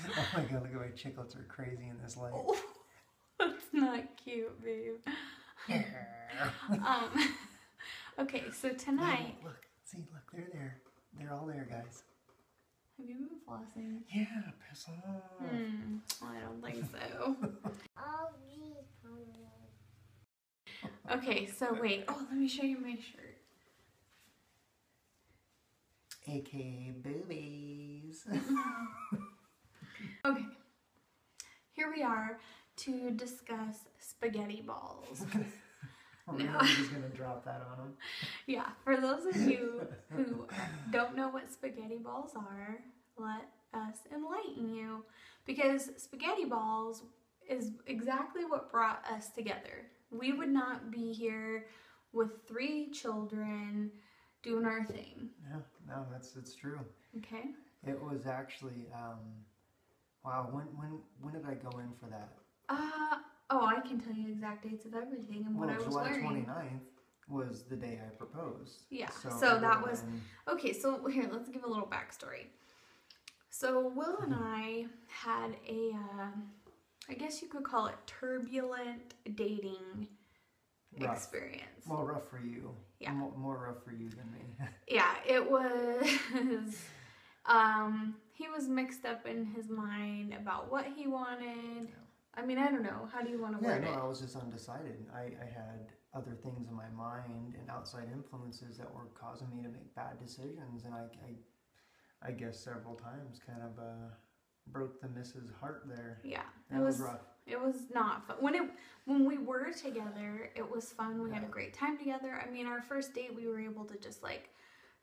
Oh my god, look at my chiclets are crazy in this light. Oh, that's not cute, babe. Okay, so tonight... Oh, look, see, look, they're there. They're all there, guys. Have you been flossing? Yeah, piss off. I don't think so. Okay, so wait. Oh, let me show you my shirt. AKA boobies. Okay, here we are to discuss spaghetti balls. We're really just gonna drop that on them. Yeah, for those of you who don't know what spaghetti balls are, let us enlighten you. Because spaghetti balls is exactly what brought us together. We would not be here with 3 children doing our thing. Yeah, no, it's true. Okay. It was actually, wow, when did I go in for that? Oh, I can tell you exact dates of everything and what I was July wearing. 29th was the day I proposed. Yeah, So that was... Okay, so here, let's give a little backstory. So Will and I had a, I guess you could call it turbulent dating experience. Well, rough for you. Yeah. More rough for you than me. Yeah, it was... he was mixed up in his mind about what he wanted. Yeah. I mean, I don't know. How do you want to word it? I was just undecided. I had other things in my mind and outside influences that were causing me to make bad decisions, and I guess several times kind of broke the missus' heart there. Yeah, it was rough. It was not fun. When we were together, it was fun. We had a great time together. I mean, our first date, we were able to just like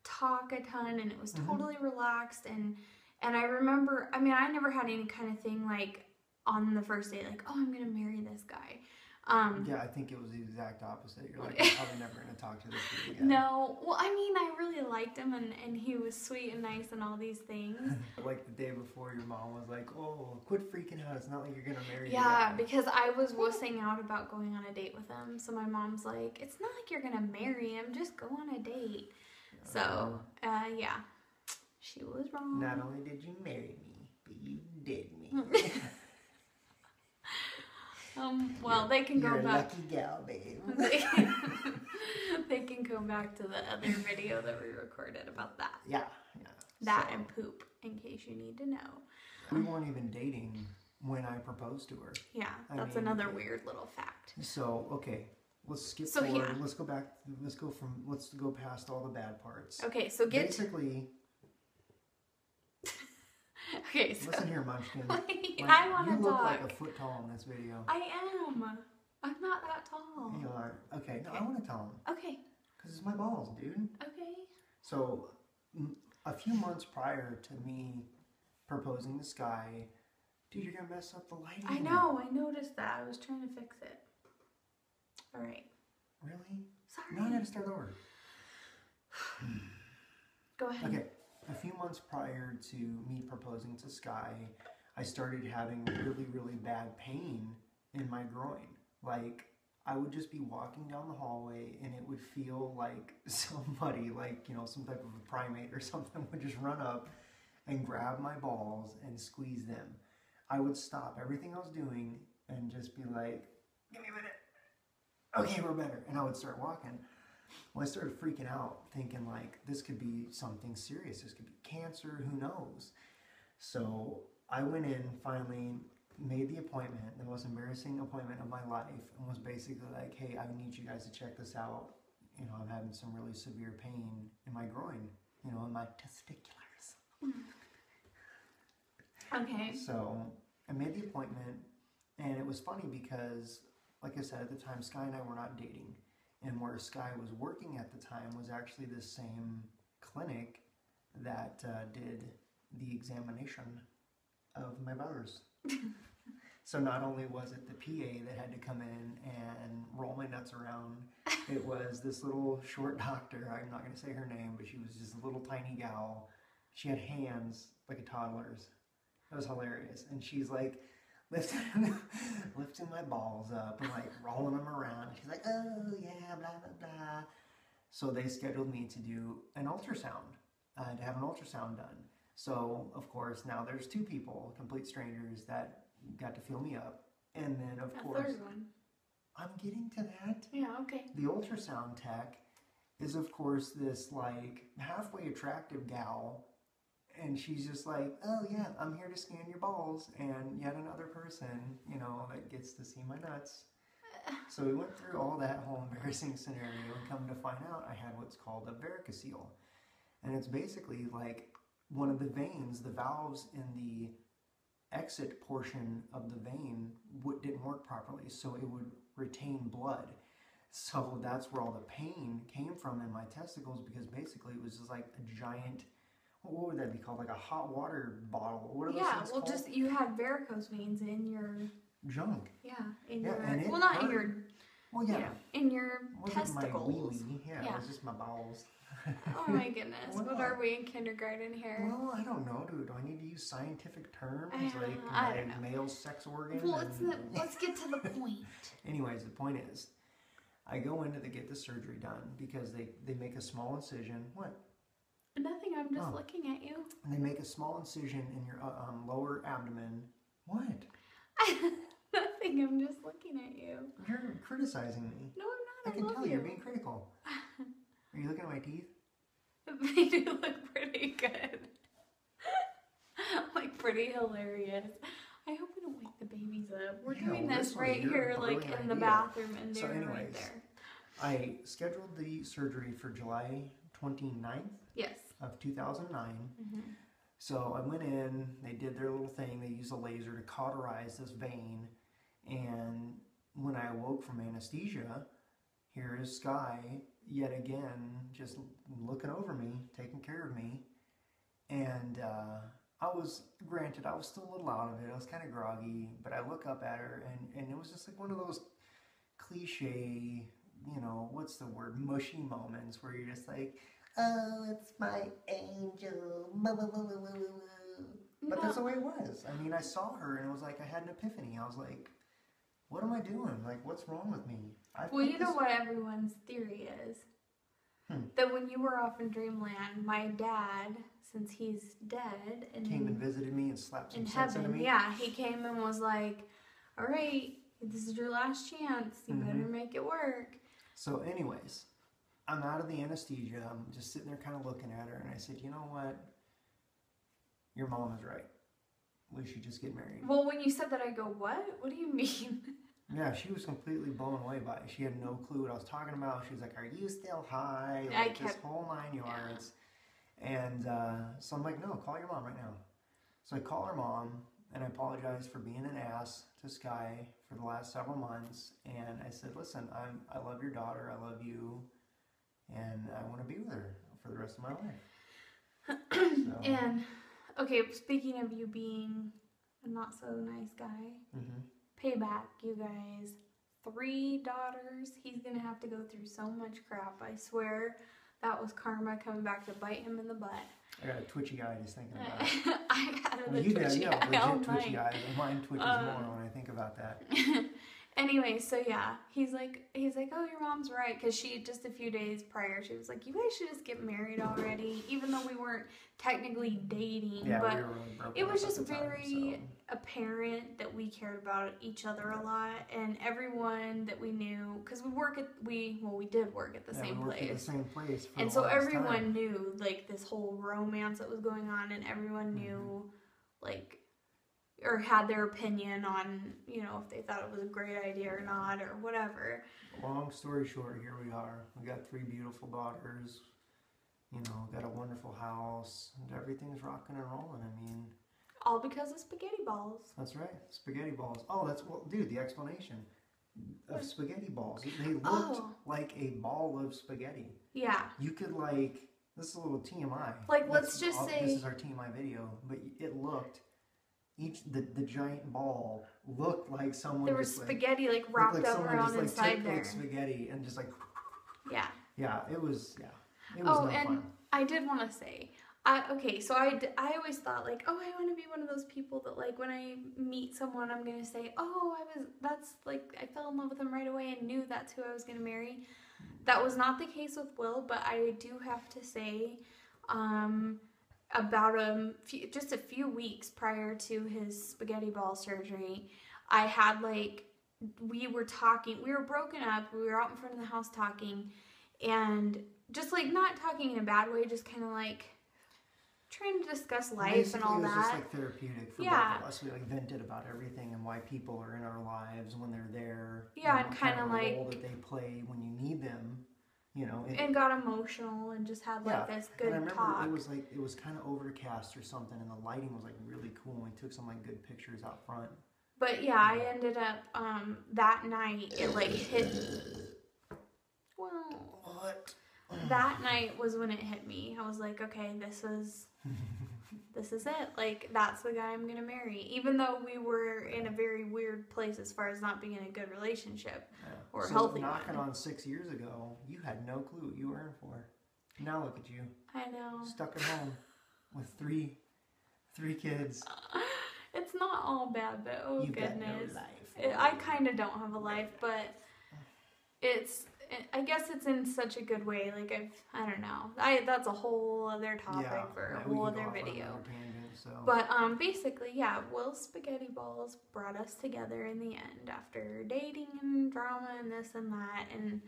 talk a ton, and it was totally relaxed. And I remember, I mean, I never had any kind of thing like on the first date, like, oh, I'm gonna marry this guy. Yeah, I think it was the exact opposite. You're like, I'm probably never going to talk to this dude again. No, well, I mean, I really liked him, and he was sweet and nice and all these things. Like the day before, your mom was like, oh, quit freaking out. It's not like you're going to marry Yeah, because I was wussing out about going on a date with him. So my mom's like, it's not like you're going to marry him. Just go on a date. So, yeah, she was wrong. Not only did you marry me, but you did me. Well, they can go back. Lucky gal, babe. They can go back to the other video that we recorded about that. Yeah. That and poop, in case you need to know. We weren't even dating when I proposed to her. Yeah, that's another weird little fact. So, okay, let's skip forward. Yeah. Let's go back. Let's go past all the bad parts. Okay, so basically. Okay, so listen here, Munchkin. I want to talk. You look like a foot tall in this video. I am. I'm not that tall. You are. Okay, no, I want to tell him. Okay. Because it's my balls, dude. Okay. So, a few months prior to me proposing to Sky, dude, you're going to mess up the lighting. I know. I noticed that. I was trying to fix it. All right. Really? Sorry. No, I got to start over. Go ahead. Okay. A few months prior to me proposing to Sky, I started having really, really bad pain in my groin. Like, I would just be walking down the hallway and it would feel like somebody, like, you know, some type of a primate or something would just run up and grab my balls and squeeze them. I would stop everything I was doing and just be like, give me a minute. Okay, we're better. And I would start walking. Well, I started freaking out, thinking like, this could be something serious. This could be cancer, who knows? So I went in, finally made the appointment, the most embarrassing appointment of my life, and was basically like, hey, I need you guys to check this out. You know, I'm having some really severe pain in my groin, you know, in my testiculars. Okay. So I made the appointment, and it was funny because, like I said, at the time, Sky and I were not dating. And where Sky was working at the time was actually the same clinic that did the examination of my butters. So not only was it the PA that had to come in and roll my nuts around, it was this little short doctor. I'm not going to say her name, but she was just a little tiny gal. She had hands like a toddler's. It was hilarious. And she's like lifting my balls up and like rolling them around. She's like, oh yeah, blah, blah, blah. So they scheduled me to do an ultrasound. to have an ultrasound done. So, of course, now there's two people, complete strangers, that got to fill me up. And then, of course, third one. I'm getting to that. Yeah, okay. The ultrasound tech is, of course, this like halfway attractive gal. And she's just like, oh yeah, I'm here to scan your balls. And yet another person, you know, that gets to see my nuts. So we went through all that whole embarrassing scenario and come to find out I had what's called a varicocele. And it's basically like one of the veins, the valves in the exit portion of the vein didn't work properly, so it would retain blood. So that's where all the pain came from in my testicles, because basically it was just like a giant, what would that be called? Like a hot water bottle. What are those things called? Just you had varicose veins in your junk. Yeah, in yeah, your and well, not hurt. in your. Well, yeah. You know, in your it wasn't testicles. My wee-wee. Yeah, it was just my bowels. Oh my goodness! What are we in kindergarten here? Well, I don't know, dude. Do I need to use scientific terms I don't know. male sex organ? Well, let's get to the point. Anyways, the point is, I go in to get the surgery done because they make a small incision. What? Nothing. I'm just looking at you. And they make a small incision in your lower abdomen. What? Nothing. I'm just looking at you. You're criticizing me. No, I'm not. I can tell you're being critical. Are you looking at my teeth? They do look pretty good. Like pretty hilarious. I hope we don't wake the babies up. We're doing this right here, like in the bathroom, and they're right there. I scheduled the surgery for July 29th. Yes. Of 2009. Mm-hmm. So I went in, they did their little thing, they used a laser to cauterize this vein, and when I awoke from anesthesia, here is Sky, yet again, just looking over me, taking care of me, and I was still a little out of it, I was kind of groggy, but I look up at her, and it was just like one of those cliche, you know, what's the word, mushy moments, where you're just like, oh, it's my angel. But that's the way it was. I mean, I saw her and it was like I had an epiphany. I was like, what am I doing? Like, what's wrong with me? Well, you know what everyone's theory is? That when you were off in Dreamland, my dad, since he's dead, and came and visited me and slapped some in sense heaven, into me. yeah, he came and was like, all right, this is your last chance. You better make it work. So anyways, I'm out of the anesthesia. I'm just sitting there kind of looking at her, and I said, you know what? Your mom is right. We should just get married. Well, when you said that, I go, what? What do you mean? Yeah, she was completely blown away by it. She had no clue what I was talking about. She was like, are you still high? Like, this whole 9 yards. Yeah. And so I'm like, no, call your mom right now. So I call her mom, and I apologize for being an ass to Sky for the last several months. And I said, listen, I love your daughter. I love you. And I want to be with her for the rest of my life. So. And, okay, speaking of you being a not so nice guy, payback, you guys. 3 daughters. He's going to have to go through so much crap. I swear that was karma coming back to bite him in the butt. I got a twitchy eye just thinking about it. I got a you twitchy eye. Legit twitchy eye. Mine twitches more when I think about that. Anyway, so yeah, he's like, oh, your mom's right, because she, just a few days prior, she was like, you guys should just get married already, even though we weren't technically dating, but we were really broken it was up just at the time, very apparent that we cared about each other a lot, and everyone that we knew, because we did work at the same we worked place. At the same place for and the so longest everyone time. knew, like, this whole romance that was going on, and everyone knew, like, or had their opinion on, you know, if they thought it was a great idea or not, or whatever. Long story short, here we are. We got 3 beautiful daughters, you know, got a wonderful house, and everything's rocking and rolling. I mean... all because of spaghetti balls. That's right, spaghetti balls. Oh, that's, well, dude, the explanation of spaghetti balls. They looked like a ball of spaghetti. Yeah. You could, like, this is a little TMI. Like, let's just say... This is our TMI video, but it looked... the giant ball looked like someone. There was spaghetti like wrapped up around inside there. Like spaghetti and just like. Yeah. Yeah, it was. Yeah, it was no and fun. I did want to say, so I always thought like, oh, I want to be one of those people that like when I meet someone, I'm gonna say, oh, I fell in love with him right away and knew that's who I was gonna marry. That was not the case with Will, but I do have to say, about just a few weeks prior to his spaghetti ball surgery, I had like, we were broken up, we were out in front of the house talking, and just like not talking in a bad way, just kind of like trying to discuss life basically, and all it was that. just like therapeutic for both of us. We like vented about everything and why people are in our lives when they're there. Yeah, and kind of like role that they play when you need them. You know, and got emotional and just had like this good and I remember talk. It was kind of overcast or something, and the lighting was like really cool. And we took some like good pictures out front. But yeah, I ended up that night it like hit. Well, what? That night was when it hit me. I was like, okay, this is it. Like, that's the guy I'm gonna marry. Even though we were in a very weird place as far as not being in a good relationship or so healthy knocking one. on 6 years ago, you had no clue what you were in for. Now look at you. I know. Stuck at home with three kids. It's not all bad, but oh You've goodness. got no life. I kind of don't have a life, but I guess it's in such a good way. Like I don't know. That's a whole other topic for a whole other video. But basically, yeah, Will's spaghetti balls brought us together in the end after dating and drama and this and that, and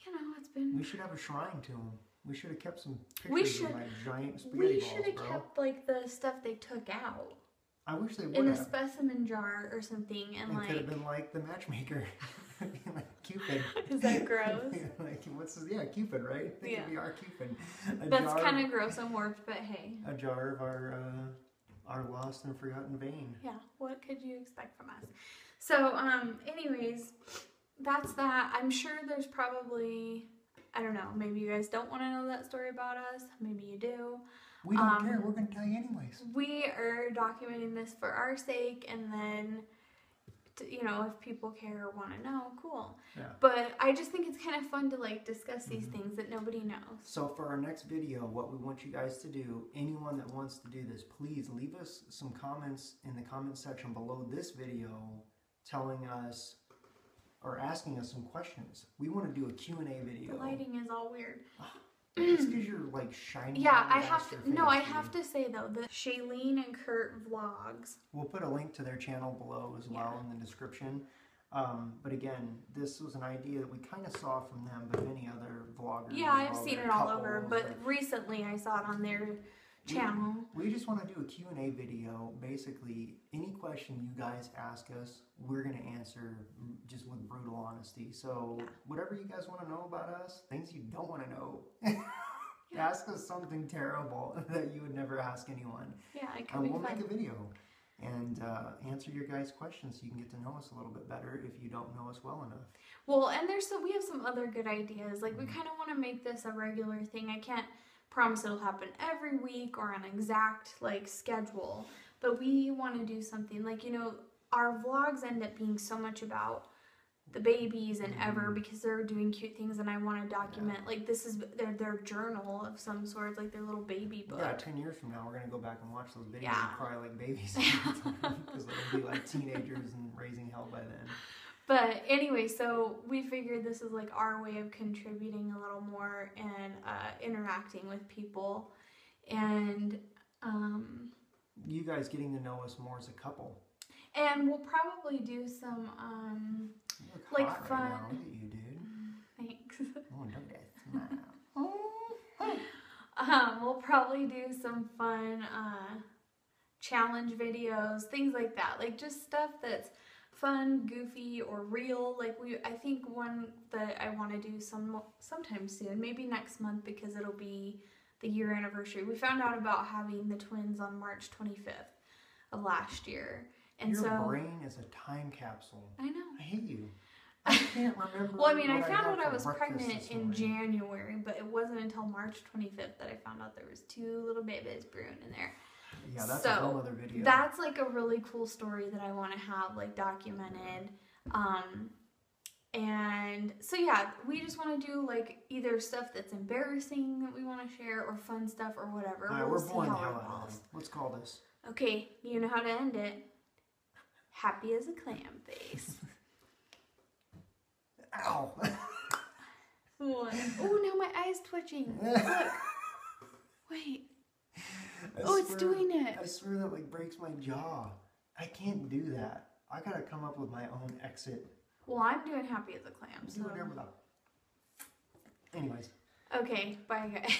you know, it's been. We should have a shrine to him. We should have kept some pictures of my giant spaghetti balls, We should have kept like the stuff they took out. I wish they would in have. a specimen jar or something, and like could have been like the matchmaker, like Cupid. Is that gross? Like what's his? Yeah, Cupid, right? It could be our Cupid. That's kind of gross and warped, but hey. A jar of our lost and forgotten vein. Yeah. What could you expect from us? So, anyways, that's that. I'm sure there's probably, I don't know. Maybe you guys don't want to know that story about us. Maybe you do. We don't care. We're going to tell you anyways. We are documenting this for our sake, and then, you know, if people care or want to know, cool. Yeah. But I just think it's kind of fun to, like, discuss these things that nobody knows. So for our next video, what we want you guys to do, anyone that wants to do this, please leave us some comments in the comment section below this video telling us or asking us some questions. We want to do a Q&A video. The lighting is all weird. It's because you're like shining. Yeah, I have to. No, I have to say though, the Shailene and Kurt vlogs. We'll put a link to their channel below as well in the description. But again, this was an idea that we kind of saw from them, but many other vloggers. Yeah, I've seen it all over, but recently I saw it on their channel. We just want to do a Q&A video. Basically, any question you guys ask us, we're going to answer just with brutal honesty. So whatever you guys want to know about us, things you don't want to know, ask us something terrible that you would never ask anyone. Yeah, it could be we'll fun. make a video and answer your guys' questions so you can get to know us a little bit better if you don't know us well enough. Well, and we have some other good ideas. Like, we kind of want to make this a regular thing. I can't promise it'll happen every week or an exact like schedule, but we want to do something like, you know, our vlogs end up being so much about the babies and Ever because they're doing cute things, and I want to document like this is their journal of some sort, like their little baby book. Yeah, 10 years from now we're gonna go back and watch those videos and cry like babies because they'll be like teenagers and raising hell by then. But anyway, so we figured this is like our way of contributing a little more and interacting with people, and you guys getting to know us more as a couple. And we'll probably do some like hot fun. Right now. Look at you, dude. Thanks. Oh, look at that smile. We'll probably do some fun challenge videos, things like that, like just stuff that's fun, goofy, or real. Like I think one that I want to do sometime soon, maybe next month, because it'll be the year anniversary. We found out about having the twins on March 25th of last year, and your brain is a time capsule. I know. I hate you. I can't remember. Well, I mean, I found out I was pregnant in January, but it wasn't until March 25th that I found out there was 2 little babies brewing in there. Yeah, that's a whole other video. That's like a really cool story that I want to have like documented. And so yeah, we just want to do like either stuff that's embarrassing that we want to share, or fun stuff, or whatever. All right, we'll we're see boring how the it hell out of falls. them. Let's call this. Okay, you know how to end it. Happy as a clam face. Ow. What? Oh, now my eye's twitching. Look. Wait. I Oh, it's swear- doing it. I swear that like breaks my jaw. I can't do that. I gotta come up with my own exit. Well, I'm doing happy as a clam, Do so. whatever the. Anyways. Okay, bye guys.